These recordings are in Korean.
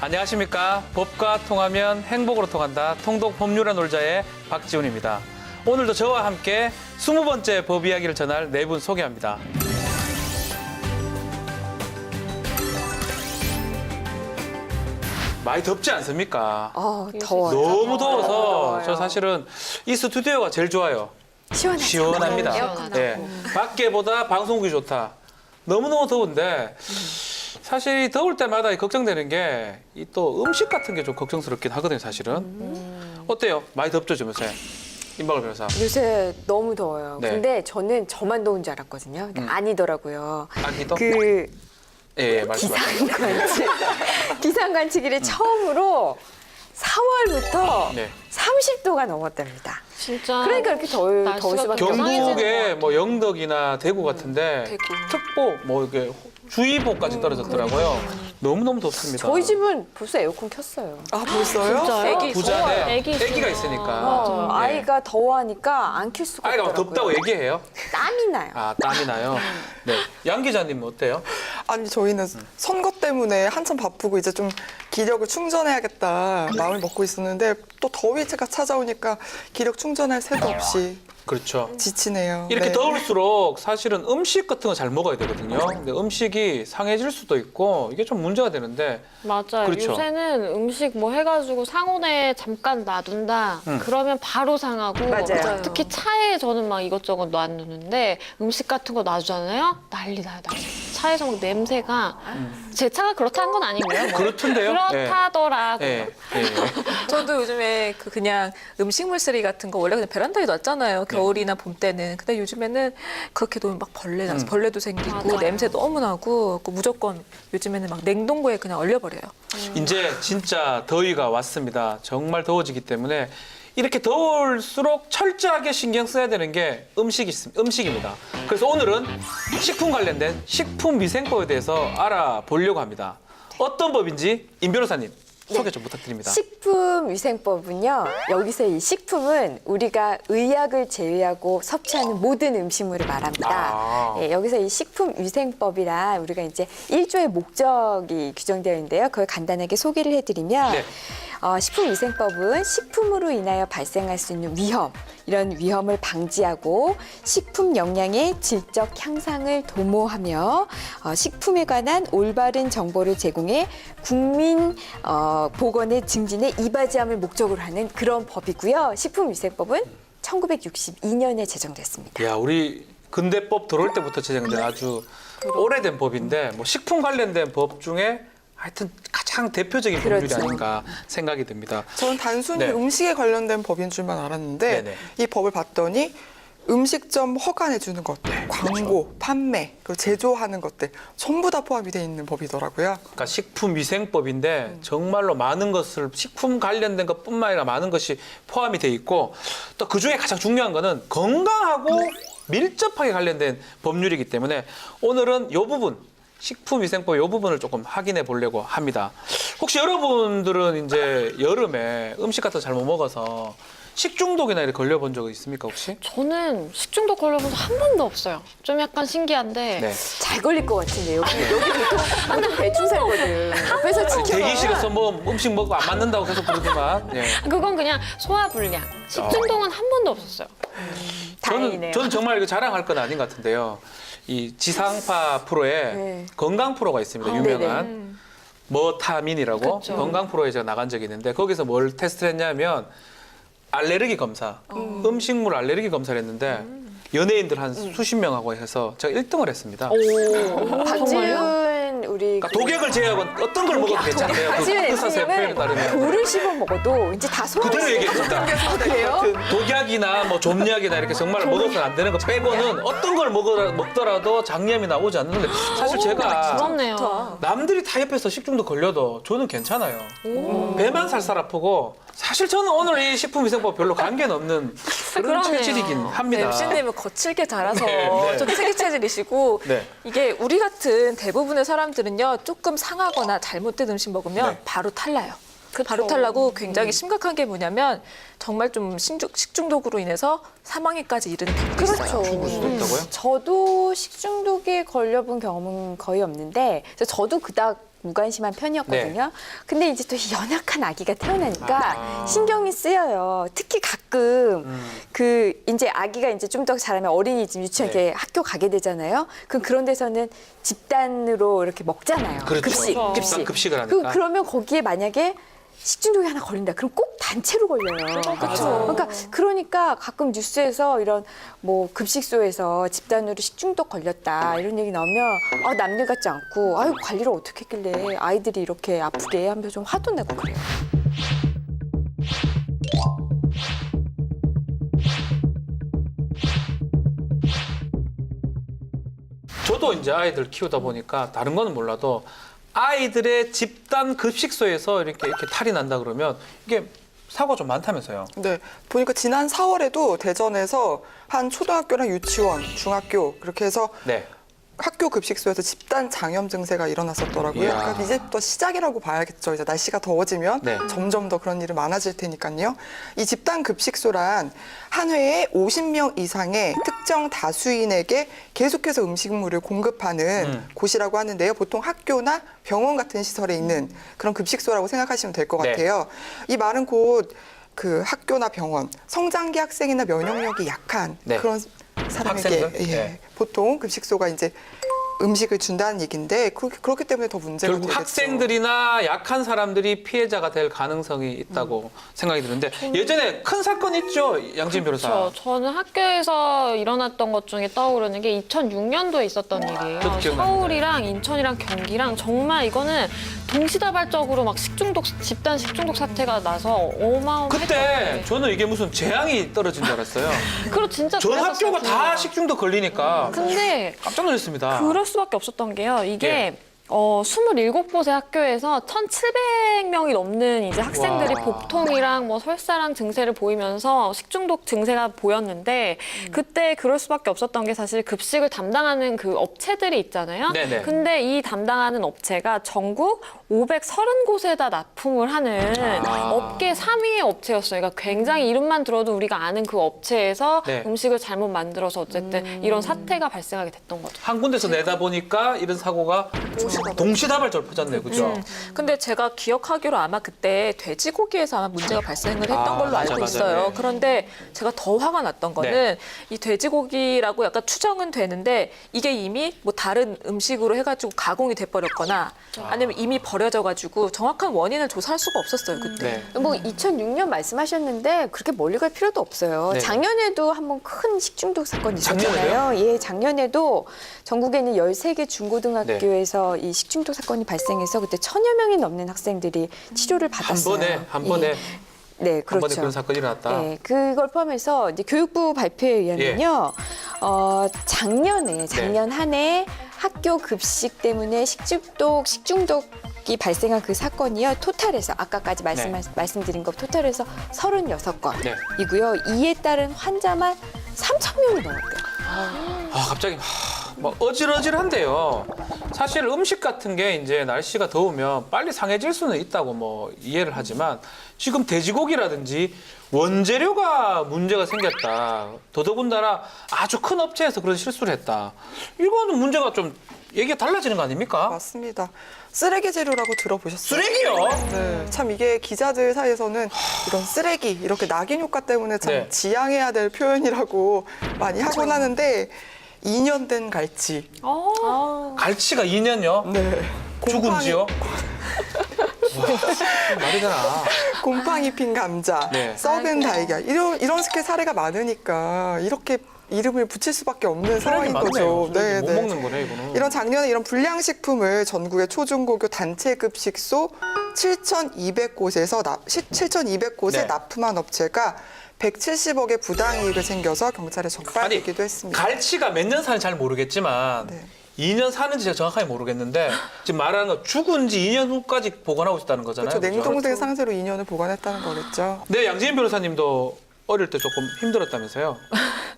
안녕하십니까. 법과 통하면 행복으로 통한다. 통독 법률의 놀자의 박지훈입니다. 오늘도 저와 함께 20번째 법 이야기를 전할 네 분 소개합니다. 많이 덥지 않습니까? 더워요. 너무 더워서 더워요. 저 사실은 이 스튜디오가 제일 좋아요. 시원합니다. 에어컨 네. 밖에보다 방송국이 좋다. 너무너무 더운데 사실 이 더울 때마다 걱정되는 게 이 또 음식 같은 게 좀 걱정스럽긴 하거든요, 사실은. 어때요? 많이 덥죠, 좀 요새? 임박을 변호사. 요새 너무 더워요. 네. 근데 저는 저만 더운 줄 알았거든요. 근데 아니더라고요. 아니도? 그 예, 말씀하세요. 기상관측일에 처음으로 4월부터 네. 30도가 넘었답니다. 진짜. 그러니까 이렇게 더울 수밖에 없어요. 경북에 뭐 영덕이나 대구 같은데 대구. 특보 뭐 이게 주의보까지 떨어졌더라고요. 너무너무 덥습니다. 저희 집은 벌써 에어컨 켰어요. 아, 벌써요? 진짜요? 애기 부자네. 애기 애기가 있어요. 있으니까. 네. 아이가 더워하니까 안 킬 수가 아이가 없더라고요. 덥다고 얘기해요? 땀이 나요. 아, 땀이 나요? 네. 양 기자님은 어때요? 아니, 저희는 선거 때문에 한참 바쁘고 이제 좀 기력을 충전해야겠다 마음을 먹고 있었는데 또 더위가 찾아오니까 기력 충전할 새도 없이 그렇죠. 지치네요. 이렇게 네. 더울수록 사실은 음식 같은 거 잘 먹어야 되거든요. 근데 음식이 상해질 수도 있고 이게 좀 문제가 되는데 맞아요. 그렇죠. 요새는 음식 뭐 해가지고 상온에 잠깐 놔둔다. 그러면 바로 상하고. 맞아요. 특히 차에 저는 막 이것저것 놔두는데 음식 같은 거 놔주잖아요. 난리 나요, 난리. 차에서 막 냄새가 제 차가 그렇다는 건 아니고요. 뭐. 그렇던데요? 그렇다더라고요. 예, 예, 예. 저도 요즘에 그냥 음식물 쓰레기 같은 거 원래 그냥 베란다에 놨잖아요. 겨울이나 봄 때는. 근데 요즘에는 그렇게 놓으면 막 벌레 나서 벌레도 생기고 맞아요. 냄새 너무 나고 무조건 요즘에는 막 냉동고에 그냥 얼려버려요. 이제 진짜 더위가 왔습니다. 정말 더워지기 때문에 이렇게 더울수록 철저하게 신경 써야 되는 게 음식입니다. 그래서 오늘은 식품 관련된 식품위생법에 대해서 알아보려고 합니다. 어떤 법인지 임 변호사님 소개 좀 부탁드립니다. 식품위생법은요. 여기서 이 식품은 우리가 의약을 제외하고 섭취하는 모든 음식물을 말합니다. 아. 예, 여기서 이 식품위생법이란 우리가 이제 1조의 목적이 규정되어 있는데요. 그걸 간단하게 소개를 해드리면 네. 식품위생법은 식품으로 인하여 발생할 수 있는 위험, 이런 위험을 방지하고 식품 영양의 질적 향상을 도모하며 식품에 관한 올바른 정보를 제공해 국민 보건의 증진에 이바지함을 목적으로 하는 그런 법이고요. 식품위생법은 1962년에 제정됐습니다. 야, 우리 근대법 들어올 때부터 제정된 아주 오래된 법인데 뭐 식품 관련된 법 중에 하여튼 가장 대표적인 법률이 그렇죠. 아닌가 생각이 듭니다. 저는 단순히 네. 음식에 관련된 법인 줄만 알았는데 네네. 이 법을 봤더니 음식점 허가내 주는 것들, 광고, 판매, 그리고 제조하는 것들 전부 다 포함이 돼 있는 법이더라고요. 그러니까 식품위생법인데 정말로 많은 것을 식품 관련된 것뿐만 아니라 많은 것이 포함이 돼 있고 또 그중에 가장 중요한 거는 건강하고 밀접하게 관련된 법률이기 때문에 오늘은 이 부분 식품위생법 이 부분을 조금 확인해 보려고 합니다. 혹시 여러분들은 이제 여름에 음식 같은 거 잘못 먹어서 식중독이나 이렇게 걸려본 적 있습니까 혹시? 저는 식중독 걸려본 적 한 번도 없어요. 좀 약간 신기한데. 네. 잘 걸릴 것 같은데 여기 보통 대충 살거든. 옆에서 지켜봐. 대기실에서 뭐 음식 먹고 안 맞는다고 계속 그러더만. 예. 그건 그냥 소화불량. 식중독은 한 번도 없었어요. 다행이네요. 저는 정말 이거 자랑할 건 아닌 것 같은데요. 이 지상파 프로에 네. 건강 프로가 있습니다. 유명한 머타민이라고 그쵸. 건강 프로에 제가 나간 적이 있는데 거기서 뭘 테스트를 했냐면 알레르기 검사, 음식물 알레르기 검사를 했는데 연예인들 한 수십 명하고 해서 제가 1등을 했습니다. 박지윤 우리 그러니까 독약을 제외하고 어떤 걸 먹어도 괜찮대요. 박지윤 의사의 표현에 MC님은 따르면. 돌을 씹어 먹어도 이제 다 그대로 소화를 얘기했습니다. 아, 그래요? 독약이나 뭐 좀약이나 이렇게 정말 먹어서는 안 되는 거 빼고는 어떤 걸 먹더라도 장염이 나오지 않는데 사실 제가 부럽네요. 남들이 다 옆에서 식중독 걸려도 저는 괜찮아요. 배만 살살 아프고 사실 저는 오늘 이 식품위생법 별로 관계는 없는 그런 그러네요. 체질이긴 합니다. MC님은 거칠게 자라서 네, 네. 좀 세게 체질이시고 네. 이게 우리 같은 대부분의 사람들은요 조금 상하거나 잘못된 음식 먹으면 네. 바로 탈나요. 바로 탈나고 굉장히 심각한 게 뭐냐면 정말 좀 식중독으로 인해서 사망에까지 이르는 경우도 있어요. 그렇죠. 죽을 수도 있다고요? 저도 식중독에 걸려본 경험은 거의 없는데 저도 그닥 무관심한 편이었거든요. 근데 이제 또 연약한 아기가 태어나니까 신경이 쓰여요. 특히 가끔 그 이제 아기가 이제 좀 더 자라면 어린이집 유치원 네. 이렇게 학교 가게 되잖아요. 그럼 그런 데서는 집단으로 이렇게 먹잖아요. 그렇죠. 집단 급식을 하니까. 그러면 거기에 만약에 식중독이 하나 걸린다. 그럼 꼭 단체로 걸려요. 그렇죠. 그러니까 가끔 뉴스에서 이런 뭐 급식소에서 집단으로 식중독 걸렸다 이런 얘기 나오면 남일 같지 않고 아유 관리를 어떻게 했길래 아이들이 이렇게 아프게 하면서 좀 화도 내고 그래요. 저도 이제 아이들 키우다 보니까 다른 거는 몰라도 아이들의 집단 급식소에서 이렇게 탈이 난다 그러면 이게 사고가 좀 많다면서요. 네, 보니까 지난 4월에도 대전에서 한 초등학교랑 유치원, 중학교 그렇게 해서 네. 학교 급식소에서 집단 장염 증세가 일어났었더라고요. 이야. 그러니까 이제부터 시작이라고 봐야겠죠. 이제 날씨가 더워지면 네. 점점 더 그런 일이 많아질 테니까요. 이 집단 급식소란 한 회에 50명 이상의 특정 다수인에게 계속해서 음식물을 공급하는 곳이라고 하는데요. 보통 학교나 병원 같은 시설에 있는 그런 급식소라고 생각하시면 될 것 네. 같아요. 이 말은 곧 그 학교나 병원, 성장기 학생이나 면역력이 약한 네. 그런 사람에게 학생들? 네. 보통 급식소가 이제 음식을 준다는 얘기인데 그렇기 때문에 더 문제가 결국 되겠죠. 학생들이나 약한 사람들이 피해자가 될 가능성이 있다고 생각이 드는데 예전에 큰 사건 있죠, 양진 변호사. 그렇죠. 저는 학교에서 일어났던 것 중에 떠오르는 게 2006년도에 있었던 일이에요. 저도 기억나는데. 서울이랑 인천이랑 경기랑 정말 이거는 동시다발적으로 막 집단 식중독 사태가 나서 어마어마했던 그때 저는 이게 무슨 재앙이 떨어진 줄 알았어요. 그리고 진짜 전 그랬었어요, 학교가 다 분위기가. 식중독 걸리니까 근데 깜짝 놀랐습니다. 그럴 수밖에 없었던 게요. 이게 예. 27곳의 학교에서 1,700명이 넘는 이제 학생들이 와. 복통이랑 뭐 설사랑 증세를 보이면서 식중독 증세가 보였는데 그때 그럴 수밖에 없었던 게 사실 급식을 담당하는 그 업체들이 있잖아요. 네네. 근데 이 담당하는 업체가 전국 530곳에다 납품을 하는 아. 업계 3위의 업체였어요. 그러니까 굉장히 이름만 들어도 우리가 아는 그 업체에서 네. 음식을 잘못 만들어서 어쨌든 이런 사태가 발생하게 됐던 거죠. 한 군데서 내다 보니까 이런 사고가 동시다발적으로 퍼졌네요, 그죠? 근데 제가 기억하기로 아마 그때 돼지고기에서 아마 문제가 발생을 했던 아, 걸로 맞아, 알고 맞아. 있어요. 네. 그런데 제가 더 화가 났던 거는 네. 이 돼지고기라고 약간 추정은 되는데 이게 이미 뭐 다른 음식으로 해가지고 가공이 돼버렸거나 아니면 이미 버려져가지고 정확한 원인을 조사할 수가 없었어요, 그때. 네. 뭐 2006년 말씀하셨는데 그렇게 멀리 갈 필요도 없어요. 네. 작년에도 한번 큰 식중독 사건이 있었잖아요. 작년에도요? 예, 작년에도 전국에 있는 13개 중고등학교에서 이 식중독 사건이 발생해서 그때 1,000여 명이 넘는 학생들이 치료를 받았어요. 한 번에 예. 네, 한 번에 그렇죠. 그런 사건이 일어났다. 네, 그걸 포함해서 이제 교육부 발표에 의하면요, 작년 한 해 학교 급식 때문에 식중독이 발생한 그 사건이요, 토탈에서 아까까지 말씀드린 것 토탈에서 36건이고요. 이에 따른 환자만 3,000명이 넘었대요. 갑자기 뭐 어질어질한데요. 사실 음식 같은 게 이제 날씨가 더우면 빨리 상해질 수는 있다고 뭐 이해를 하지만 지금 돼지고기라든지 원재료가 문제가 생겼다. 더더군다나 아주 큰 업체에서 그런 실수를 했다. 이거는 문제가 좀 얘기가 달라지는 거 아닙니까? 맞습니다. 쓰레기 재료라고 들어보셨어요? 쓰레기요? 네, 참 이게 기자들 사이에서는 이런 쓰레기 이렇게 낙인 효과 때문에 참 네. 지양해야 될 표현이라고 많이 하곤 하는데 2년 된 갈치, 갈치가 2년요? 네. 죽은지요? 말이 되나? 곰팡이 핀 감자, 네. 썩은 달걀 이런 식의 사례가 많으니까 이렇게 이름을 붙일 수밖에 없는 상황인 거죠. 네, 못 먹는 거네 이거는. 이런 작년에 이런 불량식품을 전국의 초중고교 단체급식소 7,200곳에서 7,200곳에 네. 납품한 업체가 170억의 부당이익을 생겨서 경찰에 적발되기도 했습니다. 갈치가 몇 년 사는지 잘 모르겠지만 네. 2년 사는지 제가 정확하게 모르겠는데 지금 말하는 건 죽은 지 2년 후까지 보관하고 있다는 거잖아요. 그렇죠. 그죠? 냉동생 상태로 2년을 보관했다는 거겠죠. 네, 양지인 변호사님도 어릴 때 조금 힘들었다면서요?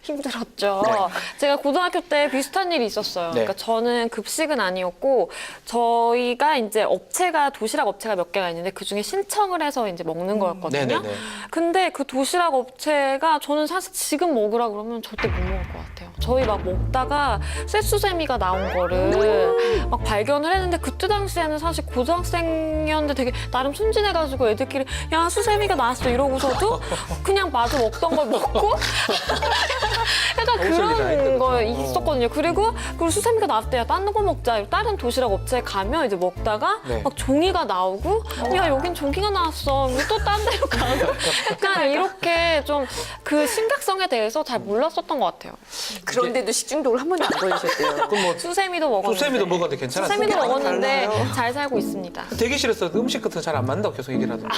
힘들었죠. 네. 제가 고등학교 때 비슷한 일이 있었어요. 네. 그러니까 저는 급식은 아니었고 저희가 이제 업체가 도시락 업체가 몇 개가 있는데 그 중에 신청을 해서 이제 먹는 거였거든요. 네네네. 근데 그 도시락 업체가 저는 사실 지금 먹으라 그러면 절대 못 먹을 것 같아요. 저희 막 먹다가 쇠수세미가 나온 거를 막 발견을 했는데 그때 당시에는 사실 고등학생이었는데 되게 나름 순진해가지고 애들끼리 야 수세미가 나왔어 이러고서도 그냥 마저 먹던 걸 먹고 약간 소리가 그런 있거든요. 거 있었거든요. 그리고 수세미가 나왔대. 야, 다른 거 먹자. 다른 도시락 업체에 가면 이제 먹다가 네. 막 종이가 나오고 야, 여긴 종이가 나왔어. 또 딴 데로 가고. 약간 이렇게 좀 그 심각성에 대해서 잘 몰랐었던 것 같아요. 그런데도 식중독을 한 번도 안 걸리셨대요. 그럼 뭐 수세미도 먹었는데. 수세미도 먹었는데 괜찮았어요? 수세미도 먹었는데 달라요. 잘 살고 있습니다. 대기실에서 음식 같은 거 잘 안 맞는다고 계속 얘기를 하던데.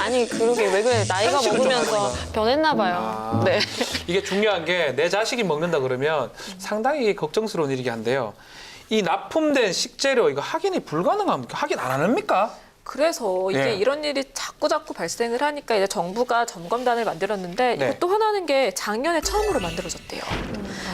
아니 그러게 왜 그래. 나이가 편식을 좀 먹으면서 하는 거. 변했나 봐요. 아, 네. 이게 중요한 게 내 자식이 먹는다 그러면 상당히 걱정스러운 일이긴 한데요. 이 납품된 식재료 이거 확인이 불가능합니까? 확인 안 합니까? 그래서 이게 네. 이런 일이 자꾸 발생을 하니까 이제 정부가 점검단을 만들었는데 네. 이것도 화나는 게 작년에 처음으로 만들어졌대요.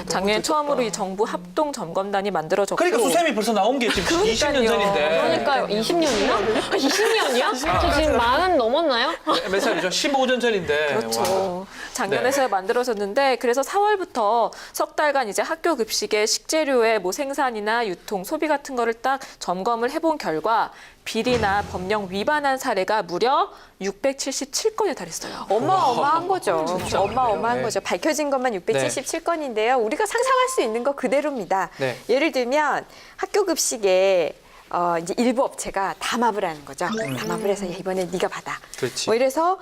작년에 처음으로 이 정부 합동 점검단이 만들어졌고 그러니까 수세미 벌써 나온 게 지금 그러니까요. 20년 전인데. 그러니까요. 20년이요? 20년이요? 저 지금 40 넘었나요? 몇 살이죠? 15년 전인데. 그렇죠. 와. 작년에서 만들어졌는데 그래서 4월부터 석 달간 이제 학교 급식의 식재료의 뭐 생산이나 유통, 소비 같은 거를 딱 점검을 해본 결과 비리나 법령 위반한 사례가 무려 677건에 달했어요. 어마어마한 거죠. 어마어마한 네. 거죠. 밝혀진 것만 677건인데요. 우리가 상상할 수 있는 거 그대로입니다. 네. 예를 들면 학교 급식에 이제 일부 업체가 담합을 하는 거죠. 담합을 해서 야, 이번에 네가 받아. 그렇지. 뭐 이래서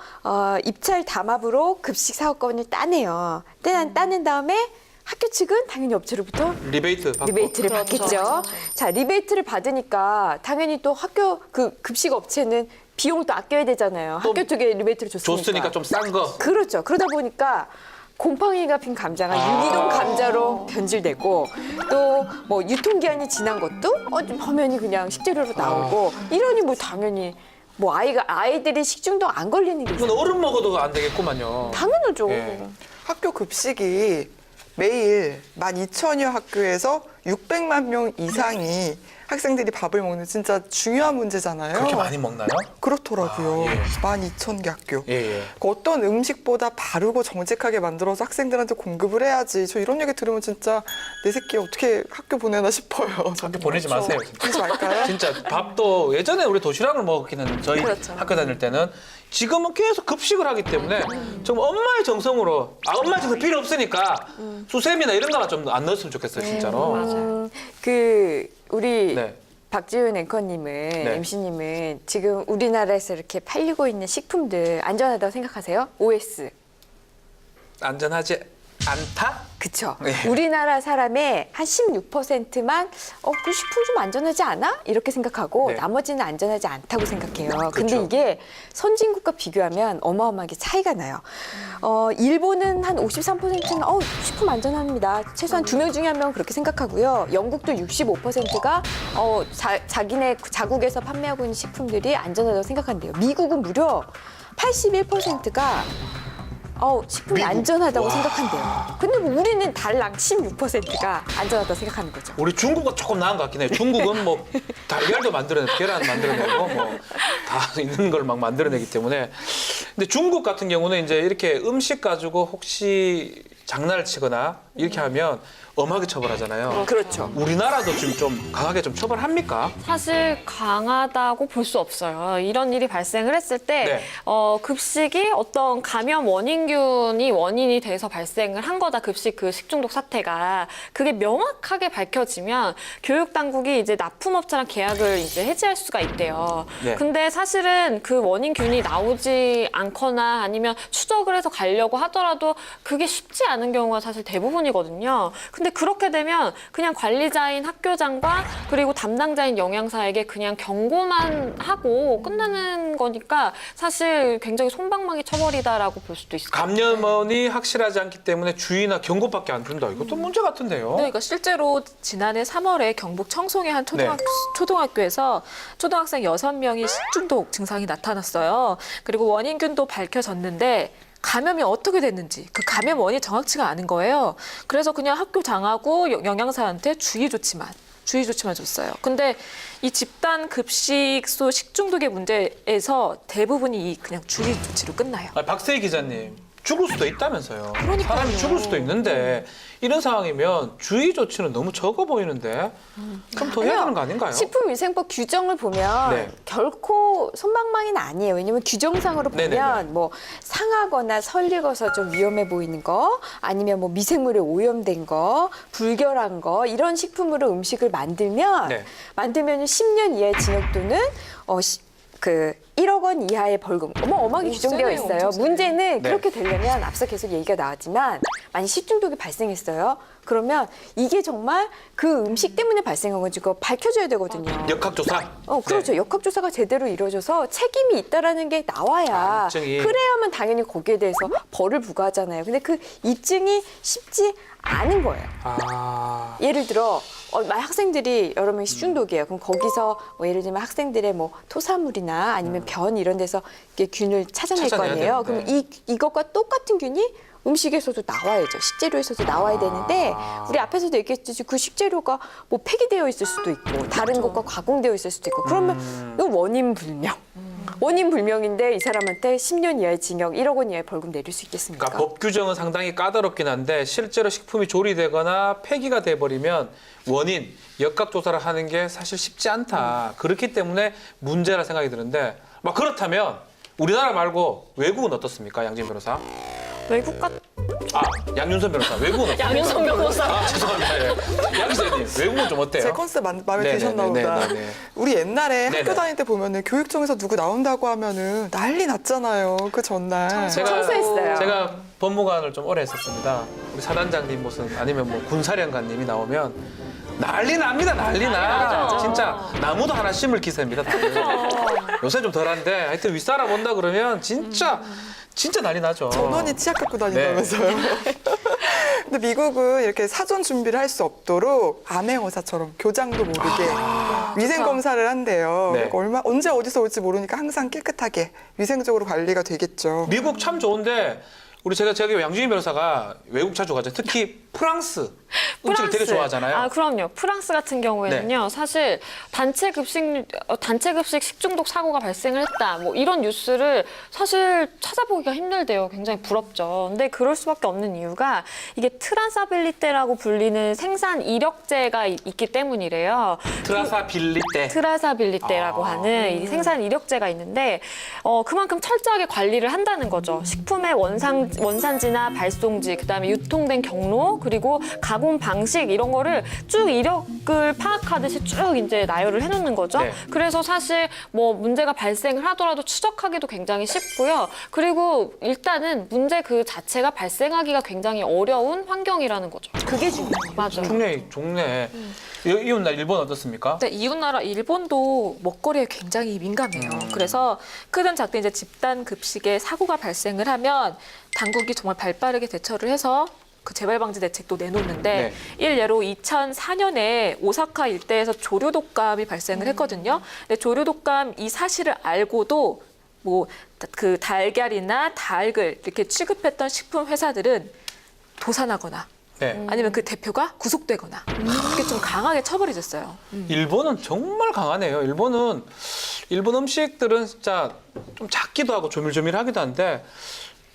입찰 담합으로 급식 사업권을 따내요. 따낸 다음에 학교 측은 당연히 업체로부터 리베이트 받고. 리베이트를 그렇죠. 받겠죠. 자, 리베이트를 받으니까 당연히 또 학교 그 급식 업체는 비용도 아껴야 되잖아요. 또 학교 쪽에 리베이트를 줬으니까 좀 싼 거. 그렇죠. 그러다 보니까 곰팡이가 핀 감자가 유기농 감자로 변질되고 또 뭐 유통기한이 지난 것도 좀 화면이 그냥 식재료로 나오고 이러니 뭐 당연히 뭐 아이들이 식중독 안 걸리는 게 이건 어른 먹어도 안 되겠구만요. 당연하죠. 예. 학교 급식이 매일 12,000여 학교에서 600만 명 이상이 학생들이 밥을 먹는 진짜 중요한 문제잖아요. 그렇게 많이 먹나요? 그렇더라고요. 아, 예. 12,000개 학교. 예, 예. 그 어떤 음식보다 바르고 정직하게 만들어서 학생들한테 공급을 해야지. 저 이런 얘기 들으면 진짜 내 새끼 어떻게 학교 보내나 싶어요. 학교 보내지 마세요. 진짜. 하지 말까요? 진짜 밥도 예전에 우리 도시락을 먹기는 저희 그렇죠. 학교 다닐 때는 지금은 계속 급식을 하기 때문에 정말 엄마의 정성으로 엄마의 정성 필요 없으니까 수세미나 이런 거만 좀 안 넣었으면 좋겠어요 진짜로. 우리 네. 박지훈 앵커님은 MC님은 지금 우리나라에서 이렇게 팔리고 있는 식품들 안전하다고 생각하세요? OS. 안전하지 않다? 그쵸. 네. 우리나라 사람의 한 16%만 그 식품 좀 안전하지 않아? 이렇게 생각하고 네. 나머지는 안전하지 않다고 생각해요. 근데 그렇죠. 이게 선진국과 비교하면 어마어마하게 차이가 나요. 일본은 한 53%는 식품 안전합니다. 최소한 2명 중에 1명은 그렇게 생각하고요. 영국도 65%가 자기네 자국에서 판매하고 있는 식품들이 안전하다고 생각한대요. 미국은 무려 81%가 식품이 미국. 안전하다고 와. 생각한대요. 근데 뭐 우리는 달랑 16%가 안전하다고 생각하는 거죠. 우리 중국은 조금 나은 것 같긴 해요. 중국은 뭐 달걀도 만들어내고 계란 만들어내고 뭐 다 있는 걸 막 만들어내기 때문에. 근데 중국 같은 경우는 이제 이렇게 음식 가지고 혹시 장난을 치거나 이렇게 하면 엄하게 처벌하잖아요. 그렇죠. 우리나라도 지금 좀 강하게 좀 처벌합니까? 사실 강하다고 볼 수 없어요. 이런 일이 발생을 했을 때 네. 급식이 어떤 감염 원인균이 원인이 돼서 발생을 한 거다. 급식 그 식중독 사태가 그게 명확하게 밝혀지면 교육 당국이 이제 납품업체랑 계약을 이제 해지할 수가 있대요. 네. 근데 사실은 그 원인균이 나오지 않거나 아니면 추적을 해서 가려고 하더라도 그게 쉽지 않은 경우가 사실 대부분이거든요. 근데 그렇게 되면 그냥 관리자인 학교장과 그리고 담당자인 영양사에게 그냥 경고만 하고 끝나는 거니까 사실 굉장히 솜방망이 처벌이다라고 볼 수도 있어요. 감염원이 확실하지 않기 때문에 주의나 경고밖에 안 준다. 이것도 문제 같은데요. 네, 그러니까 실제로 지난해 3월에 경북 청송의 한 초등학교에서 초등학생 6명이 식중독 증상이 나타났어요. 그리고 원인균도 밝혀졌는데 감염이 어떻게 됐는지 그 감염 원인이 정확치가 않은 거예요. 그래서 그냥 학교장하고 영양사한테 주의 조치만 줬어요. 근데 이 집단 급식소 식중독의 문제에서 대부분이 그냥 주의 조치로 끝나요. 박세희 기자님, 죽을 수도 있다면서요. 그러니까요. 사람이 죽을 수도 있는데 이런 상황이면 주의 조치는 너무 적어 보이는데 그럼 더 해야 되는 거 아닌가요? 식품위생법 규정을 보면 네. 결코 솜방망이는 아니에요. 왜냐면 규정상으로 보면 네네네. 뭐 상하거나 설익어서 좀 위험해 보이는 거, 아니면 뭐 미생물에 오염된 거, 불결한 거 이런 식품으로 음식을 만들면 네. 10년 이하의 징역 또는 1억 원 이하의 벌금 어마어마하게 오, 규정되어 세네요. 있어요. 엄청 세네요. 문제는 네. 그렇게 되려면 앞서 계속 얘기가 나왔지만 만약 식중독이 발생했어요. 그러면 이게 정말 그 음식 때문에 발생한 건지 그거 밝혀줘야 되거든요. 역학조사. 그렇죠. 네. 역학조사가 제대로 이루어져서 책임이 있다라는 게 나와야 입증이. 그래야만 당연히 거기에 대해서 벌을 부과하잖아요. 근데 그 입증이 쉽지 않은 거예요. 아. 예를 들어 학생들이 여러 명이 식중독이에요. 그럼 거기서 뭐 예를 들면 학생들의 뭐 토사물이나 아니면 변 이런 데서 이게 균을 찾아낼 거 찾아내야 아니에요. 되는데. 그럼 이것과 똑같은 균이 음식에서도 나와야죠. 식재료에서도 나와야 되는데 우리 앞에서도 얘기했듯이 그 식재료가 뭐 폐기되어 있을 수도 있고 다른 것과 가공되어 있을 수도 있고 그러면 이건 원인 불명. 원인 불명인데 이 사람한테 10년 이하의 징역, 1억 원 이하의 벌금 내릴 수 있겠습니까? 그러니까 법 규정은 상당히 까다롭긴 한데 실제로 식품이 조리되거나 폐기가 돼버리면 원인, 역학조사를 하는 게 사실 쉽지 않다. 그렇기 때문에 문제라 생각이 드는데 막 그렇다면 우리나라 말고 외국은 어떻습니까? 양진 변호사. 외국 같 양윤선 변호사. 외국은 어떻습니까? 양윤선 변호사. 죄송합니다. 예. 양 기자님, 외국은 좀 어때요? 제 컨셉 마음에 네네네네, 드셨나 보다. 네네. 우리 옛날에 네네. 학교 다닐 때 보면은 교육청에서 누구 나온다고 하면은 난리 났잖아요. 그 전날. 청소했어요. 제가 법무관을 좀 오래 했었습니다. 우리 사단장님 무슨 아니면 뭐 군사령관님이 나오면 난리 납니다. 난리 나. 진짜 나무도 하나 심을 기세입니다. 다들. 요새 좀 덜한데 하여튼 윗사람 온다 그러면 진짜 난리 나죠. 전원이 치약 갖고 다닌다면서요. 근데 미국은 이렇게 사전 준비를 할 수 없도록 암행어사처럼 교장도 모르게 위생 검사를 한대요. 네. 그러니까 언제 어디서 올지 모르니까 항상 깨끗하게 위생적으로 관리가 되겠죠. 미국 참 좋은데 제가 양준희 변호사가 외국 자주 가죠. 특히 프랑스 음식을 되게 좋아하잖아요. 아, 그럼요. 프랑스 같은 경우에는요. 사실 단체 급식 식중독 사고가 발생을 했다. 뭐 이런 뉴스를 사실 찾아보기가 힘들대요. 굉장히 부럽죠. 근데 그럴 수밖에 없는 이유가 이게 트라사빌리테라고 불리는 생산 이력제가 있기 때문이래요. 트라사빌리테라고 하는 이 생산 이력제가 있는데 그만큼 철저하게 관리를 한다는 거죠. 식품의 원산지나 발송지, 그다음에 유통된 경로, 그리고 가공 방식 이런 거를 쭉 이력을 파악하듯이 쭉 이제 나열을 해놓는 거죠. 네. 그래서 사실 뭐 문제가 발생을 하더라도 추적하기도 굉장히 쉽고요. 그리고 일단은 문제 그 자체가 발생하기가 굉장히 어려운 환경이라는 거죠. 그게 중요해요. 맞아요. 좋네. 이웃나라 일본 어떻습니까? 네, 이웃나라 일본도 먹거리에 굉장히 민감해요. 그래서 크든 작든 이제 집단 급식에 사고가 발생을 하면 당국이 정말 발빠르게 대처를 해서 그 재발 방지 대책도 내놓는데 일례로 2004년에 오사카 일대에서 조류독감이 발생을 했거든요. 근데 조류독감 이 사실을 알고도 뭐 그 달걀이나 닭을 이렇게 취급했던 식품 회사들은 도산하거나 네. 아니면 그 대표가 구속되거나 이렇게 좀 강하게 처벌이 됐어요. 일본은 정말 강하네요. 일본 음식들은 진짜 좀 작기도 하고 조밀조밀하기도 한데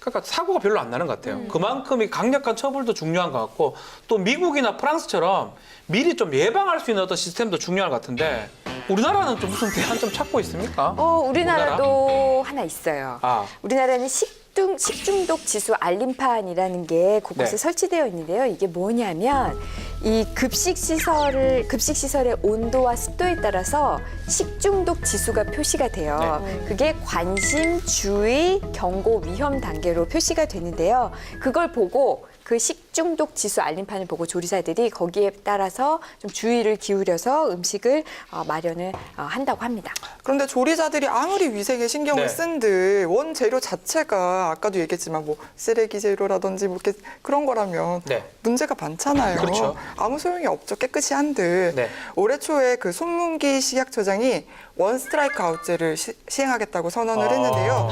그러니까 사고가 별로 안 나는 것 같아요. 그만큼 이 강력한 처벌도 중요한 것 같고 또 미국이나 프랑스처럼 미리 좀 예방할 수 있는 어떤 시스템도 중요한 것 같은데 우리나라는 좀 무슨 대안 좀 찾고 있습니까? 우리나라도 하나 있어요. 우리나라는 식중독 지수 알림판이라는 게 곳곳에 네. 설치되어 있는데요. 이게 뭐냐면 이 급식 시설의 온도와 습도에 따라서 식중독 지수가 표시가 돼요. 그게 관심, 주의, 경고, 위험 단계로 표시가 되는데요. 그걸 보고 그 식중독 지수 알림판을 보고 조리사들이 거기에 따라서 좀 주의를 기울여서 음식을 마련을 한다고 합니다. 그런데 조리사들이 아무리 위생에 신경을 쓴들 원재료 자체가 아까도 얘기했지만 뭐 쓰레기 재료라든지 뭐 이렇게 그런 거라면 문제가 많잖아요. 그렇죠. 아무 소용이 없죠. 깨끗이 한들. 올해 초에 그 손문기 식약처장이 원 스트라이크 아웃제를 시행하겠다고 선언을 했는데요.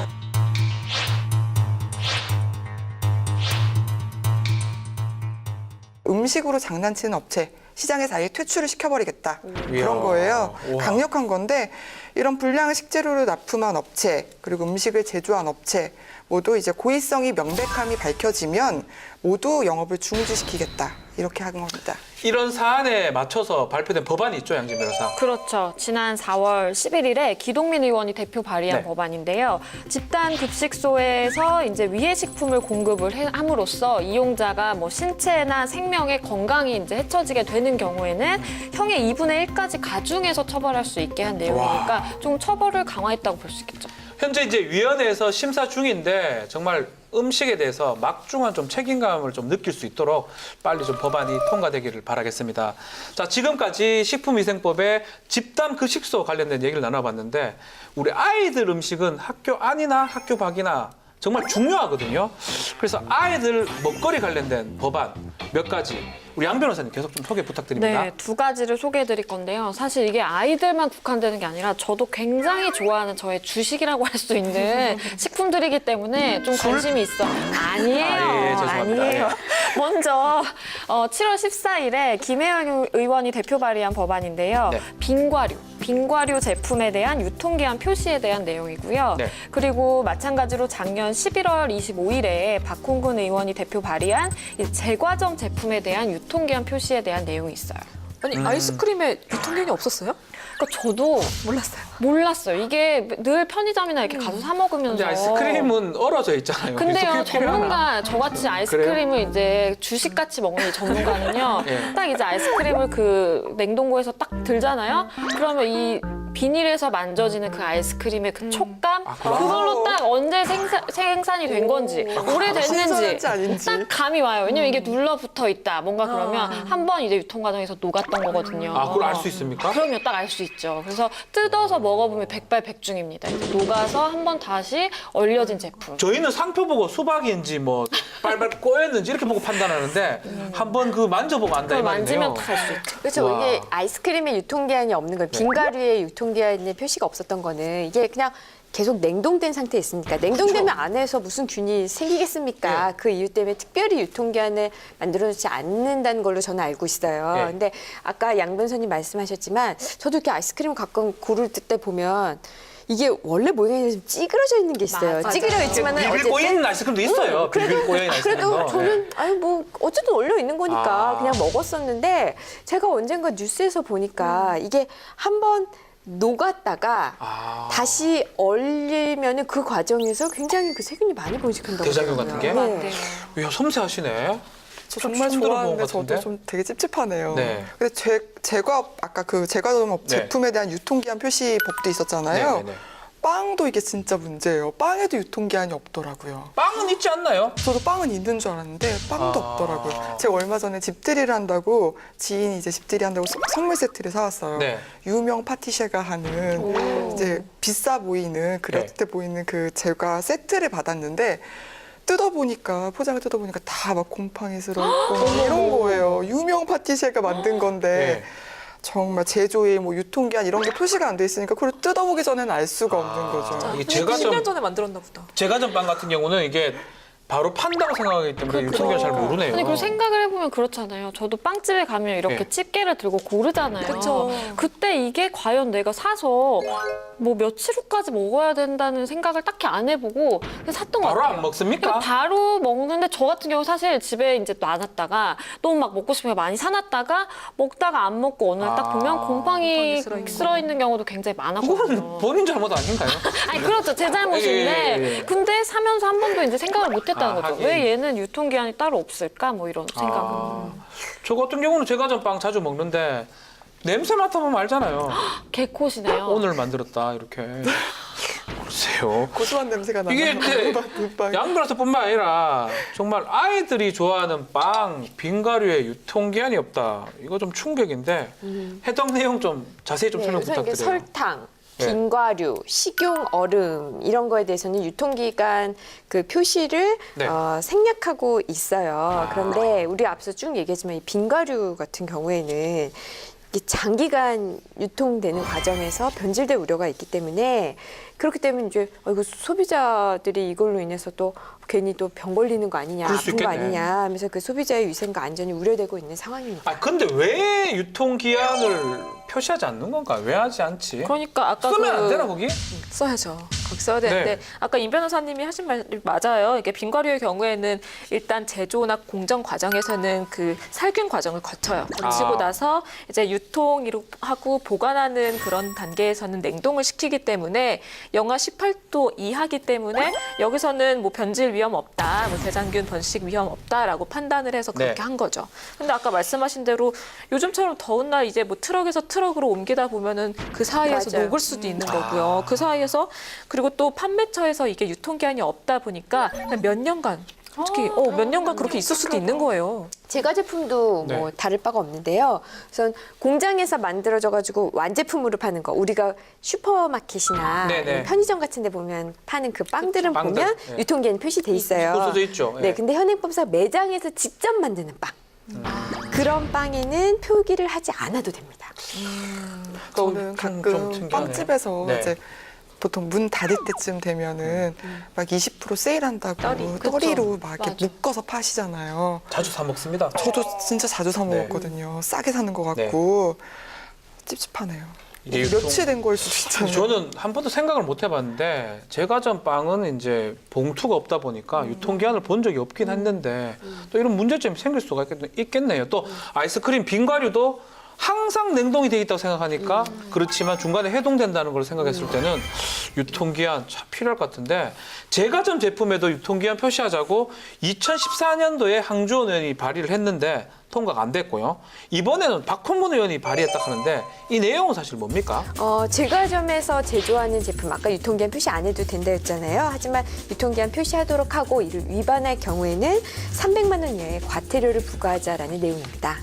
음식으로 장난치는 업체 시장에서 아예 퇴출을 시켜버리겠다 이야. 그런 거예요. 우와. 강력한 건데 이런 불량을 식재료로 납품한 업체 그리고 음식을 제조한 업체 모두 이제 고의성이 명백함이 밝혀지면 모두 영업을 중지시키겠다 이렇게 하는 겁니다. 이런 사안에 맞춰서 발표된 법안이 있죠, 양진 변호사. 그렇죠. 지난 4월 11일에 기동민 의원이 대표 발의한 네. 법안인데요. 집단 급식소에서 이제 위해식품을 공급을 함으로써 이용자가 뭐 신체나 생명의 건강이 이제 해쳐지게 되는 경우에는 형의 2분의 1까지 가중해서 처벌할 수 있게 한 내용이니까 좀 처벌을 강화했다고 볼 수 있겠죠. 현재 이제 위원회에서 심사 중인데 정말 음식에 대해서 막중한 좀 책임감을 좀 느낄 수 있도록 빨리 좀 법안이 통과되기를 바라겠습니다. 자, 지금까지 식품위생법의 집단 급식소 관련된 얘기를 나눠봤는데 우리 아이들 음식은 학교 안이나 학교 밖이나 정말 중요하거든요. 그래서 아이들 먹거리 관련된 법안 몇 가지 우리 양 변호사님 계속 좀 소개 부탁드립니다. 네, 두 가지를 소개해 드릴 건데요. 사실 이게 아이들만 국한되는 게 아니라 저도 굉장히 좋아하는 저의 주식이라고 할 수 있는 식품들이기 때문에 좀 관심이 있어. 아니에요. 아, 예, 죄송합니다. 아니에요. 먼저 7월 14일에 김혜영 의원이 대표 발의한 법안인데요. 네. 빙과류 제품에 대한 유통기한 표시에 대한 내용이고요. 네. 그리고 마찬가지로 작년 11월 25일에 박홍근 의원이 대표 발의한 이 제과점 제품에 대한 유통기한 표시에 대한 내용이 있어요. 아니 아이스크림에 유통기한이 없었어요? 그러니까 저도 몰랐어요. 이게 늘 편의점이나 이렇게 가서 사 먹으면서. 근데 아이스크림은 얼어져 있잖아요. 근데요, 그래서 그게 필요하나? 전문가, 저같이 아이스크림을 이제 주식같이 먹는 이 전문가는요, 예. 딱 이제 아이스크림을 그 냉동고에서 딱 들잖아요? 그러면 이 비닐에서 만져지는 그 아이스크림의 그 촉감? 그래요? 그걸로 딱 언제 생산이 된 건지, 오래됐는지 신선한지 아닌지. 딱 감이 와요. 왜냐면 이게 눌러붙어 있다. 뭔가 그러면 한 번 이제 유통 과정에서 녹았던 거거든요. 아, 그걸 알 수 있습니까? 그럼요, 딱 알 수 있죠. 그래서 뜯어서 먹어보면 백발백중입니다. 이제 녹아서 한 번 다시 얼려진 제품. 저희는 상표 보고 수박인지 뭐 빨빨 꼬였는지 이렇게 보고 판단하는데 한번 그 만져보고 안다 이 그걸 말이네요. 만지면 딱 알 수 있죠. 그렇죠. 와. 이게 아이스크림에 유통기한이 없는 건 빙과류에 유통기한의 표시가 없었던 거는 이게 그냥 계속 냉동된 상태에 있으니까 냉동되면 안에서 무슨 균이 생기겠습니까? 예. 그 이유 때문에 특별히 유통기한을 만들어놓지 않는다는 걸로 저는 알고 있어요. 예. 근데 아까 양 변호사님 말씀하셨지만 저도 이렇게 아이스크림 가끔 고를 때 보면 이게 원래 모양이 좀 찌그러져 있는 게 있어요. 맞아요. 찌그러 있지만은 비빌 꼬인 아이스크림도 있어요. 비빌 꼬인 아이스크림도. 그래도 저는 아유 뭐 어쨌든 얼려 있는 거니까 아. 그냥 먹었었는데 제가 언젠가 뉴스에서 보니까 이게 한번 녹았다가 아. 다시 얼리면은 그 과정에서 굉장히 그 세균이 많이 번식한다고 대장균 같은 게? 하더라고요. 네. 이야, 섬세하시네. 저 정말 처음 들어본 좋아하는데 것 저도 같은데? 좀 되게 찝찝하네요. 네. 근데 제과 아까 그 제과점 네. 제품에 대한 유통기한 표시법도 있었잖아요. 네네네. 빵도 이게 진짜 문제예요. 빵에도 유통기한이 없더라고요. 빵은 있지 않나요? 저도 빵은 있는 줄 알았는데 빵도 아. 없더라고요. 제가 얼마 전에 집들이를 한다고 지인이 이제 집들이 한다고 선물 세트를 사왔어요. 네. 유명 파티셰가 하는 이제 비싸 보이는 그럴듯해 보이는 그 제과 세트를 받았는데 뜯어보니까 포장을 뜯어보니까 다 막 곰팡이스럽고 이런 거예요. 유명 파티셰가 만든 건데 네. 정말 제조일, 뭐 유통기한 이런 게 표시가 안 돼 있으니까 그걸 뜯어보기 전에는 알 수가 없는 거죠. 이게 10년 전에 만들었나 보다. 제과점 빵 같은 경우는 이게 바로 판다고 생각하기 때문에 유통기한 잘 모르네요. 아니 그리고 생각을 해보면 그렇잖아요. 저도 빵집에 가면 이렇게 네. 집게를 들고 고르잖아요. 그쵸. 그때 이게 과연 내가 사서 뭐 며칠 후까지 먹어야 된다는 생각을 딱히 안 해보고 그냥 샀던 것 바로 같아요. 안 먹습니까? 그러니까 바로 먹는데 저 같은 경우 사실 집에 이제 놔놨다가 너무 막 먹고 싶으면 많이 사놨다가 먹다가 안 먹고 어느 날 딱 보면 곰팡이 곰팡이 쓸어 있는 경우도 굉장히 많았거든요. 그건 본인 잘못 아닌가요? 아니 그렇죠. 제 잘못인데 예, 예, 예. 근데 사면서 한 번도 이제 생각을 못 했다는 아, 거죠. 하긴. 왜 얘는 유통기한이 따로 없을까? 뭐 이런 생각은. 저 같은 경우는 제과점 빵 자주 먹는데 냄새 맡아보면 알잖아요. 개코시네요. 오늘 만들었다 이렇게. 글쎄요. 고소한 냄새가 나요. 이게 이제 눈빵이. 양 변호사뿐만 아니라 정말 아이들이 좋아하는 빵, 빙과류에 유통기한이 없다. 이거 좀 충격인데 해당 내용 좀 자세히 좀 설명 우선 이게 부탁드려요. 설탕, 네. 빙과류, 식용 얼음 이런 거에 대해서는 유통기간 그 표시를 네. 생략하고 있어요. 그런데 우리 앞서 쭉 얘기했지만 이 빙과류 같은 경우에는 이게 장기간 유통되는 과정에서 변질될 우려가 있기 때문에 그렇기 때문에 이제 이거 소비자들이 이걸로 인해서 또 괜히 또 병 걸리는 거 아니냐, 그럴 수 아픈 거 있겠네. 아니냐 하면서 그 소비자의 위생과 안전이 우려되고 있는 상황입니다. 아 근데 왜 유통기한을 표시하지 않는 건가? 왜 하지 않지? 그러니까 아까 쓰면 안 되나 거기? 써야죠. 거기 써야 되는데 네. 아까 임 변호사님이 하신 말 맞아요. 이게 빈과류의 경우에는 일단 제조나 공정 과정에서는 그 살균 과정을 거쳐요. 거치고 아. 나서 이제 유통하고 보관하는 그런 단계에서는 냉동을 시키기 때문에 영하 18도 이하기 때문에 여기서는 뭐 변질 위험 없다, 뭐 대장균 번식 위험 없다라고 판단을 해서 그렇게 네. 한 거죠. 근데 아까 말씀하신 대로 요즘처럼 더운 날 이제 뭐 트럭에서 트럭으로 옮기다 보면은 그 사이에서 맞아요. 녹을 수도 있는 거고요. 그 사이에서 그리고 또 판매처에서 이게 유통기한이 없다 보니까 그냥 몇 년간 솔직히 몇 년간 그렇게 있을 수도 있는 거예요. 제과 제품도 뭐 네. 다를 바가 없는데요. 우선 공장에서 만들어져 가지고 완제품으로 파는 거, 우리가 슈퍼마켓이나 네네. 편의점 같은 데 보면 파는 그 빵들은 그쵸, 빵들. 보면 네. 유통기한 표시돼 있어요. 써져 있죠. 네, 예. 근데 현행법상 매장에서 직접 만드는 빵. 그런 빵에는 표기를 하지 않아도 됩니다. 저는 좀 가끔 특이하네. 빵집에서 네. 이제 보통 문 닫을 때쯤 되면은 막 20% 세일한다고 떠리로 막 이렇게 맞아. 묶어서 파시잖아요. 자주 사 먹습니다. 저도 진짜 자주 사 네. 먹었거든요. 싸게 사는 것 같고 찝찝하네요. 이게 유통- 며칠 된 거일 수도 있잖아요. 저는 한 번도 생각을 못 해봤는데 제과점 빵은 이제 봉투가 없다 보니까 유통기한을 본 적이 없긴 했는데 또 이런 문제점이 생길 수가 있겠네요. 또 아이스크림 빙과류도 항상 냉동이 돼 있다고 생각하니까 그렇지만 중간에 해동된다는 걸 생각했을 때는 유통기한 참 필요할 것 같은데 제과점 제품에도 유통기한 표시하자고 2014년도에 항주원 의원이 발의를 했는데 통과가 안 됐고요. 이번에는 박홍근 의원이 발의했다 하는데 이 내용은 사실 뭡니까? 제과점에서 제조하는 제품, 아까 유통기한 표시 안 해도 된다 했잖아요. 하지만 유통기한 표시하도록 하고 이를 위반할 경우에는 300만 원 이하의 과태료를 부과하자라는 내용입니다.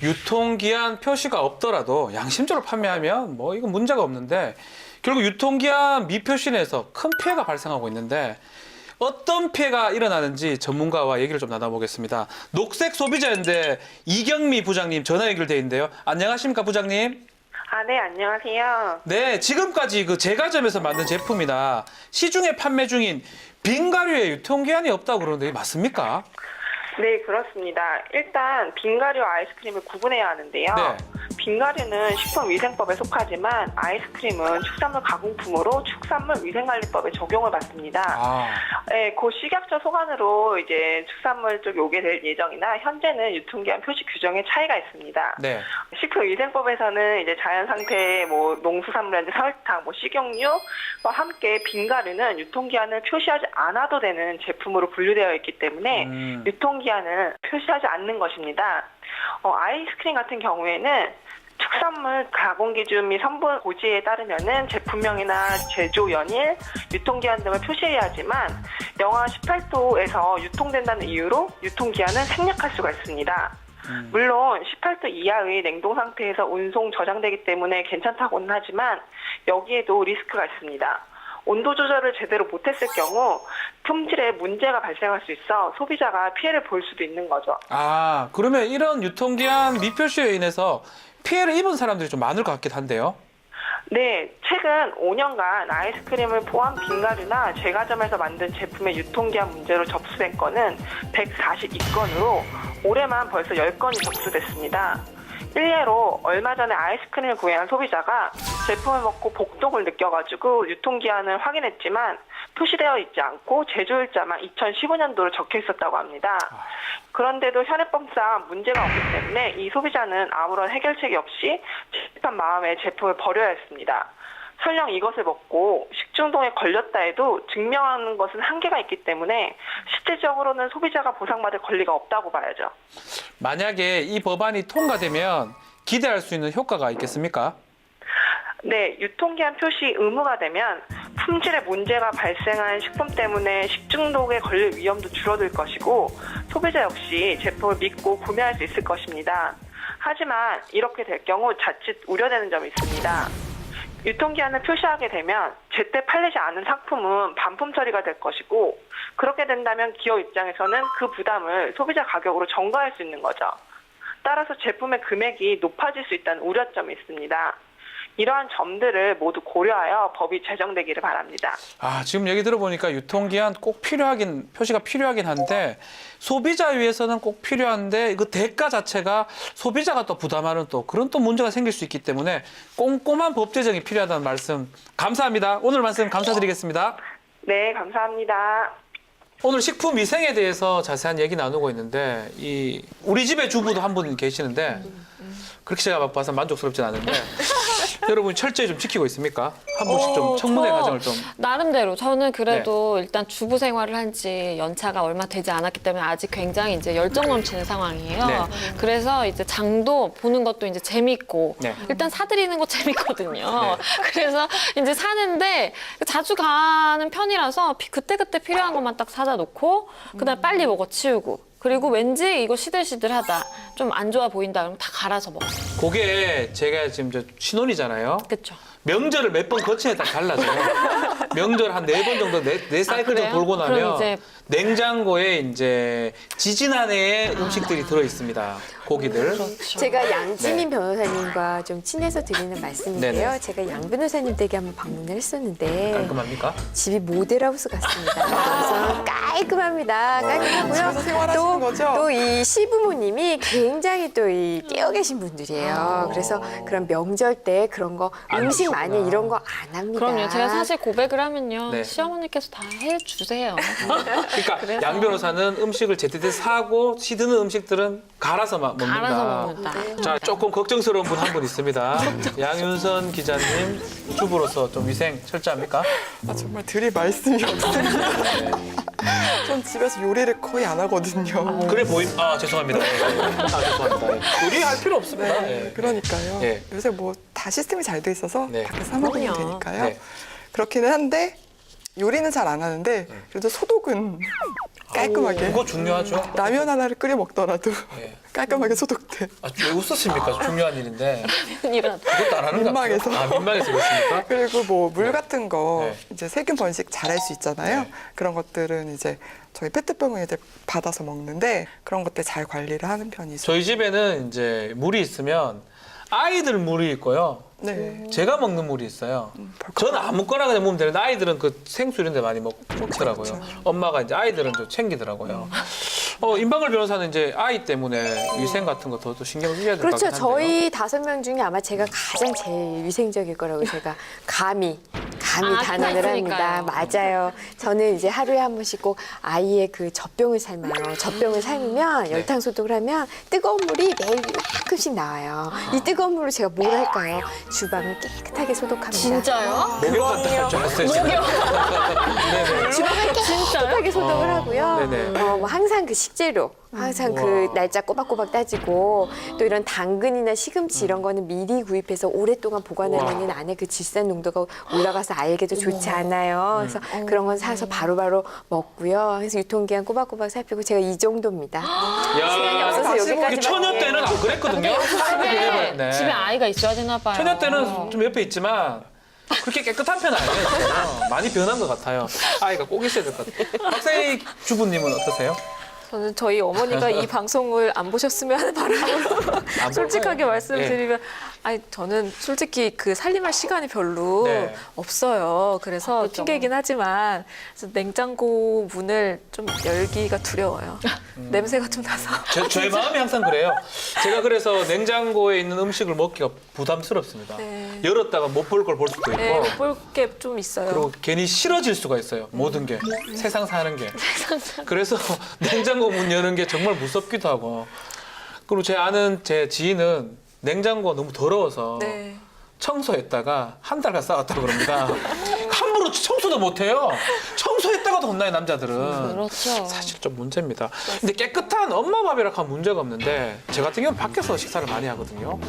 유통기한 표시가 없더라도 양심적으로 판매하면 뭐 이건 문제가 없는데 결국 유통기한 미표시에서 큰 피해가 발생하고 있는데 어떤 피해가 일어나는지 전문가와 얘기를 좀 나눠보겠습니다. 녹색소비자연대 이경미 부장님 전화 연결돼 있는데요. 안녕하십니까 부장님? 네, 안녕하세요. 네, 지금까지 그 제과점에서 만든 제품이나 시중에 판매 중인 빙과류에 유통기한이 없다고 그러는데 이게 맞습니까? 네, 그렇습니다. 일단 빙과류와 아이스크림을 구분해야 하는데요. 네. 빙과류는 식품위생법에 속하지만 아이스크림은 축산물 가공품으로 축산물위생관리법에 적용을 받습니다. 아, 네, 그 식약처 소관으로 이제 축산물 쪽에 오게 될 예정이나 현재는 유통기한 표시 규정에 차이가 있습니다. 네. 식품위생법에서는 이제 자연 상태의 뭐 농수산물이라든지 설탕, 뭐 식용유와 함께 빙과류는 유통기한을 표시하지 않아도 되는 제품으로 분류되어 있기 때문에 유통기한을 표시하지 않는 것입니다. 아이스크림 같은 경우에는 축산물 가공 기준 및 성분 고지에 따르면은 제품명이나 제조 연일, 유통기한 등을 표시해야 하지만 영하 18도에서 유통된다는 이유로 유통기한은 생략할 수가 있습니다. 물론 18도 이하의 냉동 상태에서 운송 저장되기 때문에 괜찮다고는 하지만 여기에도 리스크가 있습니다. 온도 조절을 제대로 못했을 경우 품질에 문제가 발생할 수 있어 소비자가 피해를 볼 수도 있는 거죠. 아, 그러면 이런 유통기한 미표시에 인해서 피해를 입은 사람들이 좀 많을 것 같긴 한데요. 네, 최근 5년간 아이스크림을 포함 빙과류나 제과점에서 만든 제품의 유통기한 문제로 접수된 건은 142건으로 올해만 벌써 10건이 접수됐습니다. 일례로 얼마 전에 아이스크림을 구매한 소비자가 제품을 먹고 복통을 느껴가지고 유통기한을 확인했지만 표시되어 있지 않고 제조일자만 2015년도로 적혀 있었다고 합니다. 그런데도 현행법상 문제가 없기 때문에 이 소비자는 아무런 해결책이 없이 찝찝한 마음에 제품을 버려야 했습니다. 설령 이것을 먹고 식중독에 걸렸다 해도 증명하는 것은 한계가 있기 때문에 실질적으로는 소비자가 보상받을 권리가 없다고 봐야죠. 만약에 이 법안이 통과되면 기대할 수 있는 효과가 있겠습니까? 네, 유통기한 표시 의무가 되면 품질에 문제가 발생한 식품 때문에 식중독에 걸릴 위험도 줄어들 것이고 소비자 역시 제품을 믿고 구매할 수 있을 것입니다. 하지만 이렇게 될 경우 자칫 우려되는 점이 있습니다. 유통기한을 표시하게 되면 제때 팔리지 않은 상품은 반품 처리가 될 것이고 그렇게 된다면 기업 입장에서는 그 부담을 소비자 가격으로 전가할 수 있는 거죠. 따라서 제품의 금액이 높아질 수 있다는 우려점이 있습니다. 이러한 점들을 모두 고려하여 법이 제정되기를 바랍니다. 아, 지금 얘기 들어보니까 유통기한 꼭 표시가 필요하긴 한데 소비자 위해서는 꼭 필요한데 그 대가 자체가 소비자가 또 부담하는 또 그런 또 문제가 생길 수 있기 때문에 꼼꼼한 법 제정이 필요하다는 말씀 감사합니다. 오늘 말씀 감사드리겠습니다. 네, 감사합니다. 오늘 식품 위생에 대해서 자세한 얘기 나누고 있는데 우리 집의 주부도 한 분 계시는데 그렇게 제가 봐서 만족스럽진 않은데 여러분 철저히 좀 지키고 있습니까? 한 분씩 좀 청문회 과정을 좀. 나름대로 저는 그래도 일단 주부 생활을 한 지 연차가 얼마 되지 않았기 때문에 아직 굉장히 이제 열정 넘치는 상황이에요. 네. 그래서 이제 장도 보는 것도 이제 재밌고 네. 일단 사드리는 거 재밌거든요. 네. 그래서 이제 사는데 자주 가는 편이라서 그때그때 필요한 것만 딱 사다 놓고 그다음 빨리 먹어 치우고 그리고 왠지 이거 시들시들하다 좀 안 좋아 보인다 그러면 다 갈아서 먹어요. 그게 제가 지금 저 신혼이잖아요. 그렇죠. 명절을 몇 번 거치냐에 따라 달라져요. 명절 한 4번 정도, 네 사이클 정도 그래요? 돌고 그럼 나면 이제 냉장고에 이제 지지난해의 음식들이 들어있습니다. 고기들. 제가 양지민 네. 변호사님과 좀 친해서 드리는 말씀인데요. 네네. 제가 양 변호사님 댁에 한번 방문을 했었는데 깔끔합니까? 집이 모델하우스 같습니다. 그래서 깔끔합니다. 깔끔하고요. 집에서 생활하시는 거죠? 또 이 시부모님이 굉장히 또 이 깨어 계신 분들이에요. 그래서 그런 명절 때 그런 거 안 음식 드시구나. 많이 이런 거 안 합니다. 그럼요. 제가 사실 고백을 하면요. 네. 시어머니께서 다 해주세요. 그러니까 양 변호사는 음식을 제때제때 사고 시드는 음식들은 갈아서 먹는다. 갈아서 먹는다. 자, 조금 걱정스러운 분 한 분 있습니다. 양윤선 기자님, 주부로서 좀 위생 철저합니까? 아, 정말 드릴 말씀이 없습니다. 전 집에서 요리를 거의 안 하거든요. 그래 아, 죄송합니다. 죄송합니다. 요리할 필요 없습니다. 네, 예. 그러니까요. 예. 요새 뭐 다 시스템이 잘 돼 있어서 네. 밖에서 사 먹으면 그럼요. 되니까요. 네. 그렇기는 한데 요리는 잘 안 하는데 그래도 소독은 깔끔하게 그거 중요하죠. 라면 하나를 끓여 먹더라도 예. 깔끔하게 소독돼. 아, 왜 웃었습니까? 중요한 일인데. 이런. 그것도 안 하는 거 민망해서. 민망해서 그렇습니까? 그리고 뭐 물 같은 거 네. 이제 세균 번식 잘 할 수 있잖아요. 네. 그런 것들은 이제 저희 페트병에 이제 받아서 먹는데 그런 것들 잘 관리를 하는 편이죠. 저희 집에는 이제 물이 있으면 아이들 물이 있고요. 네. 제가 먹는 물이 있어요. 저는 아무거나 그냥 먹으면 되는데 아이들은 그 생수 이런 데 많이 먹더라고요. 그렇죠. 엄마가 이제 아이들은 좀 챙기더라고요. 임방글 변호사는 이제 아이 때문에 위생 같은 거 더 신경 쓰셔야 될 것 그렇죠. 같긴 한데요. 저희 5명 중에 아마 제가 가장 제일 위생적일 거라고 제가 감히 단언을 합니다. 있으니까요. 맞아요. 저는 이제 하루에 한 번씩 꼭 아이의 그 젖병을 삶아요. 젖병을 삶으면 네. 열탕 소독을 하면 뜨거운 물이 매일 이만큼씩 나와요. 이 뜨거운 물로 제가 뭘 할까요? 주방을 깨끗하게 소독합니다. 진짜요? 목욕한다 할 줄 알았어요. 지금. 네네. 주방을 깨끗하게 소독을 하고요. 네네. 뭐 항상 그 식재료, 항상 그 우와. 날짜 꼬박꼬박 따지고 또 이런 당근이나 시금치 이런 거는 미리 구입해서 오랫동안 보관하면 안에 그 질산 농도가 올라가서 아이에게도 좋지 않아요. 그래서 그런 건 사서 바로바로 먹고요. 그래서 유통기한 꼬박꼬박 살피고 제가 이 정도입니다. 시간이 없어서 여기까지만 이게 처녀 때는 안 그랬거든요. 네. 집에 아이가 있어야 되나 봐요. 처녀 때는 좀 옆에 있지만 그렇게 깨끗한 편은 아니에요. 많이 변한 것 같아요. 아이가 꼭 있어야 될 것 같아요. 박사희 주부님은 어떠세요? 저는 저희 어머니가 이 방송을 안 보셨으면 하는 바람으로 안 솔직하게 볼까요? 말씀드리면 아니 저는 솔직히 그 살림할 시간이 별로 네. 없어요. 그래서 바쁘죠. 핑계이긴 하지만 그래서 냉장고 문을 좀 열기가 두려워요. 냄새가 좀 나서. 저의 마음이 항상 그래요. 제가 그래서 냉장고에 있는 음식을 먹기가 부담스럽습니다. 네. 열었다가 못 볼 걸 볼 수도 있고 네, 볼 게 좀 있어요. 그리고 괜히 싫어질 수가 있어요. 모든 게. 세상 사는 게. 그래서 냉장고 문 여는 게 정말 무섭기도 하고. 그리고 제 아는 제 지인은 냉장고가 너무 더러워서 네. 청소했다가 한 달간 싸웠다고 그럽니다. 함부로 청소도 못해요. 청소했다가도 혼나요, 남자들은. 그렇죠. 사실 좀 문제입니다. 근데 깨끗한 엄마 밥이라 하면 문제가 없는데 제 같은 경우는 밖에서 식사를 많이 하거든요.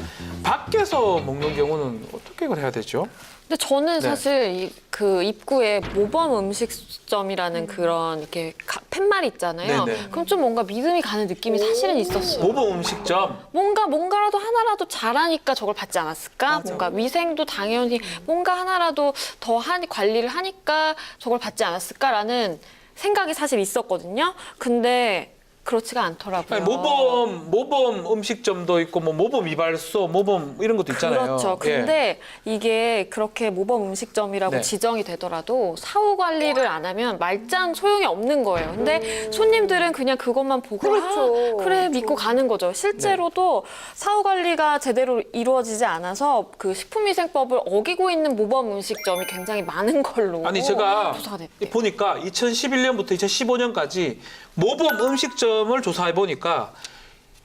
밖에서 먹는 경우는 어떻게 해야 되죠? 근데 저는 네. 사실 그 입구에 모범 음식점이라는 그런 이렇게 팻말이 있잖아요. 네네. 그럼 좀 뭔가 믿음이 가는 느낌이 사실은 있었어요. 모범 음식점. 뭔가라도 하나라도 잘하니까 저걸 받지 않았을까? 뭔가 위생도 당연히 뭔가 하나라도 더 관리를 하니까 저걸 받지 않았을까라는 생각이 사실 있었거든요. 근데 그렇지가 않더라고요. 아니, 모범 음식점도 있고 뭐 모범 이발소, 모범 이런 것도 있잖아요. 그렇죠. 예. 근데 이게 그렇게 모범 음식점이라고 네. 지정이 되더라도 사후 관리를 안 하면 말짱 소용이 없는 거예요. 근데 손님들은 그냥 그것만 보고 그렇죠. 아, 그래 믿고 가는 거죠. 실제로도 사후 관리가 제대로 이루어지지 않아서 그 식품위생법을 어기고 있는 모범 음식점이 굉장히 많은 걸로 아니 제가 조사가 됐대요. 보니까 2011년부터 2015년까지 모범 음식점을 조사해 보니까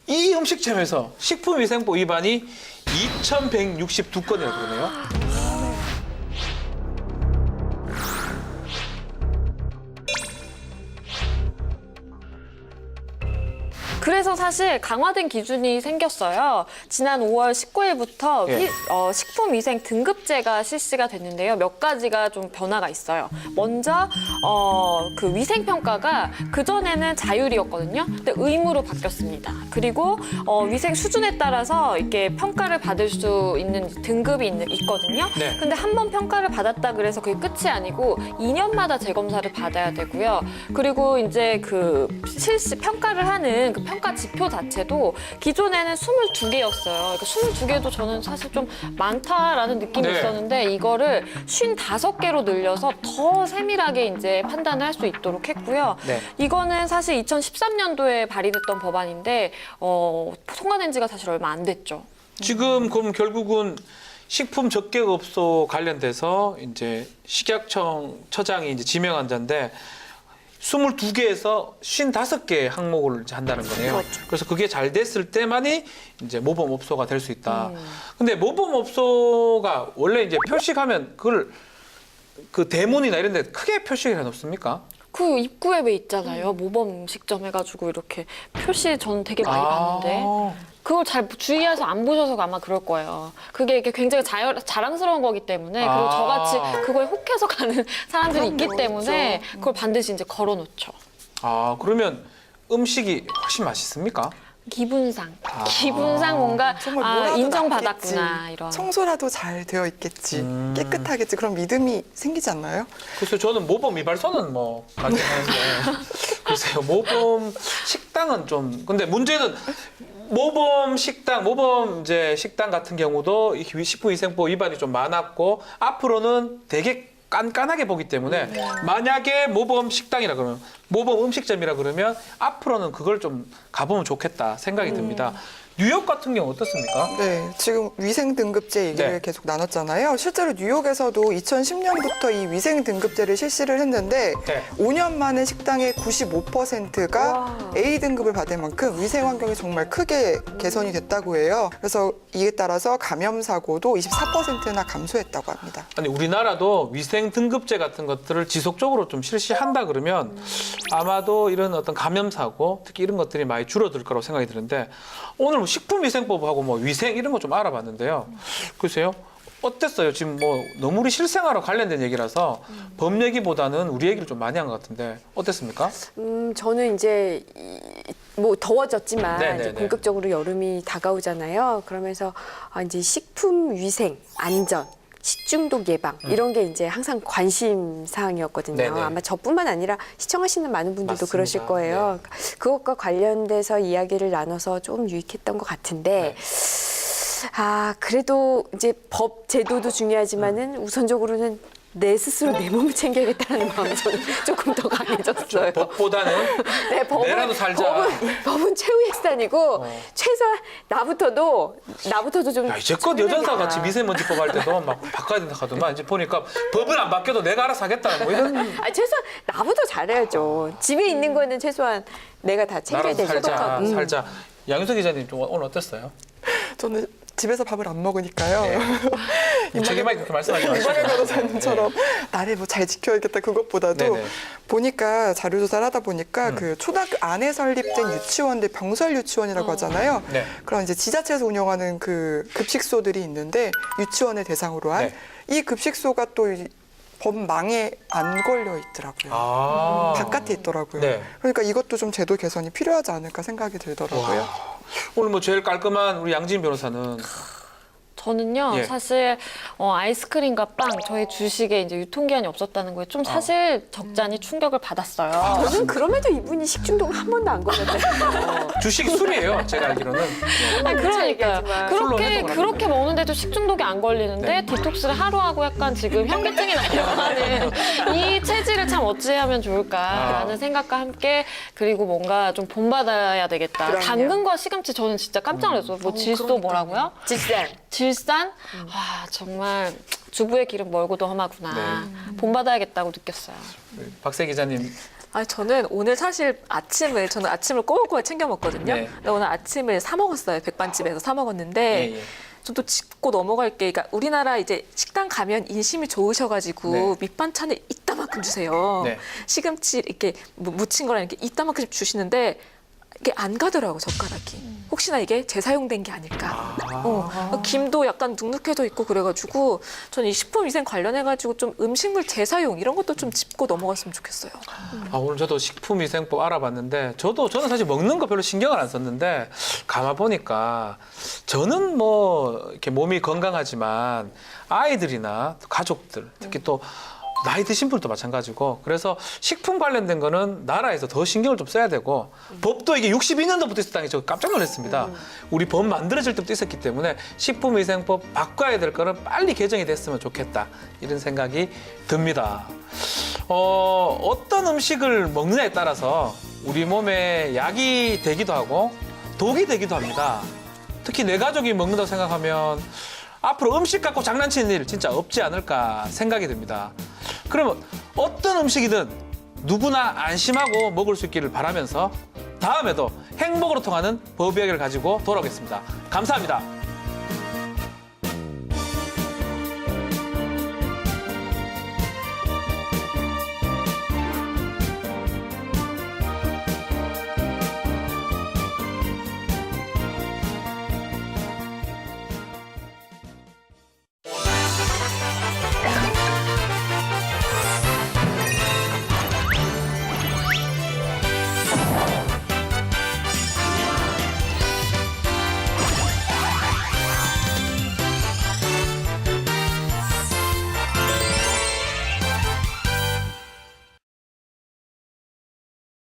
이 음식점에서 식품위생법 위반이 2,162건이라고 그러네요. 그래서 사실 강화된 기준이 생겼어요. 지난 5월 19일부터 예. 식품위생 등급제가 실시가 됐는데요. 몇 가지가 좀 변화가 있어요. 먼저 그 위생평가가 그전에는 자율이었거든요. 근데 의무로 바뀌었습니다. 그리고 위생 수준에 따라서 이렇게 평가를 받을 수 있는 등급이 있거든요. 네. 근데 한 번 평가를 받았다 그래서 그게 끝이 아니고 2년마다 재검사를 받아야 되고요. 그리고 이제 그 평가를 하는 그 평가 지표 자체도 기존에는 22개였어요. 그러니까 22개도 저는 사실 좀 많다라는 느낌이 네. 있었는데 이거를 55개로 늘려서 더 세밀하게 이제 판단을 할 수 있도록 했고요. 네. 이거는 사실 2013년도에 발의됐던 법안인데 통과된 지가 사실 얼마 안 됐죠. 지금 그럼 결국은 식품 적객업소 관련돼서 이제 식약청 처장이 이제 지명한 자인데 22개에서 55개 항목을 이제 한다는 거네요. 그래서 그게 잘 됐을 때만이 이제 모범업소가 될 수 있다. 근데 모범업소가 원래 이제 표식하면 그걸 그 대문이나 이런 데 크게 표시해 놓습니까? 그 입구에 왜 있잖아요. 모범 음식점 해가지고 이렇게 표시 저는 되게 많이 봤는데 그걸 잘 주의해서 안 보셔서 아마 그럴 거예요. 그게 이렇게 굉장히 자랑스러운 거기 때문에 그리고 저같이 그거에 혹해서 가는 사람들이 있기 때문에 그걸 반드시 이제 걸어놓죠. 아, 그러면 음식이 훨씬 맛있습니까? 기분상 뭔가 정말 뭐라도 인정받았구나 낫겠지. 이런. 청소라도 잘 되어 있겠지. 깨끗하겠지. 그런 믿음이 생기지 않나요? 글쎄요, 저는 모범 이발소는 뭐 가긴 하는데 글쎄요, 모범 식당은 좀 근데 문제는 모범 식당, 모범 이제 식당 같은 경우도 이 식품위생법 위반이 좀 많았고 앞으로는 되게 깐깐하게 보기 때문에 만약에 모범 식당이라 그러면 모범 음식점이라 그러면 앞으로는 그걸 좀 가보면 좋겠다 생각이 듭니다. 뉴욕 같은 경우 어떻습니까? 네, 지금 위생 등급제 얘기를 네. 계속 나눴잖아요. 실제로 뉴욕에서도 2010년부터 이 위생 등급제를 실시를 했는데 네. 5년 만에 식당의 95%가 A 등급을 받을 만큼 위생 환경이 정말 크게 개선이 됐다고 해요. 그래서 이에 따라서 감염 사고도 24%나 감소했다고 합니다. 아니 우리나라도 위생 등급제 같은 것들을 지속적으로 좀 실시한다 그러면 아마도 이런 어떤 감염 사고 특히 이런 것들이 많이 줄어들 거라고 생각이 드는데 오늘 뭐 식품위생법하고 뭐 위생 이런 거 좀 알아봤는데요. 글쎄요. 어땠어요? 지금 뭐 너무 우리 실생활과 관련된 얘기라서 법 얘기보다는 우리 얘기를 좀 많이 한 것 같은데 어땠습니까? 저는 이제 뭐 더워졌지만 네네네. 이제 본격적으로 여름이 다가오잖아요. 그러면서 이제 식품 위생, 안전, 식중독 예방 이런 게 이제 항상 관심 사항이었거든요. 네네. 아마 저뿐만 아니라 시청하시는 많은 분들도 맞습니다. 그러실 거예요. 그것과 관련돼서 이야기를 나눠서 조금 유익했던 것 같은데 그래도 이제 법 제도도 중요하지만은 우선적으로는 내 스스로 내 몸을 챙겨야겠다는 마음이 저는 조금 더 강해졌어요. 법보다는 네, 내라도 살자. 법은 최후의 수단이고 최소한 나부터도 좀. 야, 이제껏 여전사 같이 미세먼지법 할 때도 막 바꿔야 된다 하더만 이제 보니까 법은 안 바뀌어도 내가 알아서 하겠다 뭐 이런 최소한 나부터 잘해야죠. 집에 있는 거는 최소한 내가 다 챙겨야 나라도 되죠. 살자. 양윤석 기자님 좀 오늘 어땠어요? 저는 집에서 밥을 안 먹으니까요. 책임하게 그렇게 말씀하지 마시고. 이만희 변호사님처럼 나를 뭐 잘 지켜야겠다 그것보다도 네네. 보니까 자료 조사를 하다 보니까 그 초등학교 안에 설립된 유치원들 병설 유치원이라고 하잖아요. 네. 그럼 이제 지자체에서 운영하는 그 급식소들이 있는데 유치원을 대상으로 한 이 급식소가 또 법망에 안 걸려 있더라고요. 바깥에 있더라고요. 네. 그러니까 이것도 좀 제도 개선이 필요하지 않을까 생각이 들더라고요. 오늘 뭐 제일 깔끔한 우리 양진 변호사는 저는요, 예. 사실 아이스크림과 빵, 저희 주식에 이제 유통기한이 없었다는 거에 좀 사실 적잖이 충격을 받았어요. 저는 그럼에도 이분이 식중독 한 번도 안 걸렸는데. 주식 술이에요. 제가 알기로는. 아니, 그러니까요. 술로 그렇게 해독을 그렇게 먹는데도 식중독이 안 걸리는데 디톡스를 하루 하고 약간 지금 현기증이 나려고 하는 이 체질을 참 어찌하면 좋을까라는 생각과 함께 그리고 뭔가 좀 본받아야 되겠다. 그럼요. 당근과 시금치 저는 진짜 깜짝 놀랐어요. 뭐 질소 뭐라고요? 질산. 질산? 와 정말 주부의 길은 멀고도 험하구나. 본받아야겠다고 느꼈어요. 박세 기자님. 아니, 저는 오늘 사실 저는 아침을 꼬박꼬박 챙겨 먹거든요. 네. 근데 오늘 아침을 사 먹었어요. 백반집에서 사 먹었는데. 예, 예. 저도 짚고 넘어갈 게, 그러니까 우리나라 이제 식당 가면 인심이 좋으셔가지고 네. 밑반찬을 이따만큼 주세요. 네. 시금치 이렇게 무친 거랑 이렇게 이따만큼 주시는데 이게 안 가더라고 젓가락이. 혹시나 이게 재사용된 게 아닐까. 김도 약간 눅눅해져 있고 그래가지고 저는 이 식품위생 관련해가지고 좀 음식물 재사용 이런 것도 좀 짚고 넘어갔으면 좋겠어요. 오늘 저도 식품위생법 알아봤는데 저는 사실 먹는 거 별로 신경을 안 썼는데 가만 보니까 저는 뭐 이렇게 몸이 건강하지만 아이들이나 가족들 특히 또 나이 드신 분도 마찬가지고 그래서 식품 관련된 거는 나라에서 더 신경을 좀 써야 되고 법도 이게 62년도부터 있었다는 게 저 깜짝 놀랐습니다. 우리 법 만들어질 때부터 있었기 때문에 식품위생법 바꿔야 될 거는 빨리 개정이 됐으면 좋겠다 이런 생각이 듭니다. 어떤 음식을 먹느냐에 따라서 우리 몸에 약이 되기도 하고 독이 되기도 합니다. 특히 내 가족이 먹는다고 생각하면 앞으로 음식 갖고 장난치는 일 진짜 없지 않을까 생각이 듭니다. 그러면 어떤 음식이든 누구나 안심하고 먹을 수 있기를 바라면서 다음에도 행복으로 통하는 법 이야기를 가지고 돌아오겠습니다. 감사합니다.